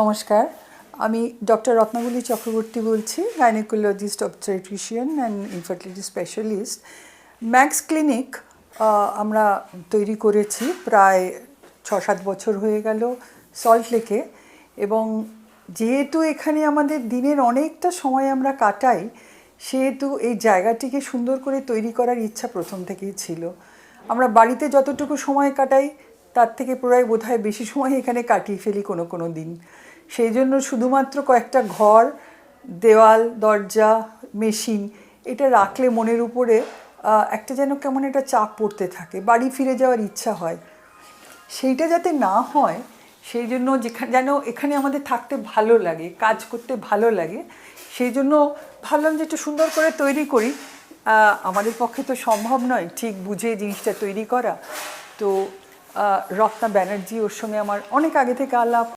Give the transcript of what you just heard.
নমস্কার, আমি ডক্টর রত্নাবলী চক্রবর্তী বলছি, gynaecologist, obstetrician and infertility specialist. Max clinic আমরা তৈরি করেছি প্রায় ৬-৭ বছর হয়ে গেল সল্ট লেকে, এবং যেহেতু এখানে আমাদের দিনের অনেকটা সময় আমরা কাটাই, সেহেতু এই জায়গাটিকে সুন্দর করে তৈরি করার ইচ্ছা প্রথম থেকেই ছিল। আমরা বাড়িতে যতটুকু সময় কাটাই তার থেকে প্রায় বোধহয় বেশি সময় এখানে কাটিয়ে ফেলি কোনো দিন। সেই জন্য শুধুমাত্র কয়েকটা ঘর, দেওয়াল, দরজা, মেশিন এটা রাখলে মনের উপরে একটা যেন কেমন একটা চাপ পড়তে থাকে, বাড়ি ফিরে যাওয়ার ইচ্ছা হয়। সেইটা যাতে না হয় সেই জন্য যেন এখানে আমাদের থাকতে ভালো লাগে, কাজ করতে ভালো লাগে, সেই জন্য ভাবলাম যে একটু সুন্দর করে তৈরি করি। আমাদের পক্ষে তো সম্ভব নয় ঠিক বুঝে জিনিসটা তৈরি করা, তো রত্না ব্যানার্জি, ওর সঙ্গে আমার অনেক আগে থেকে আলাপ,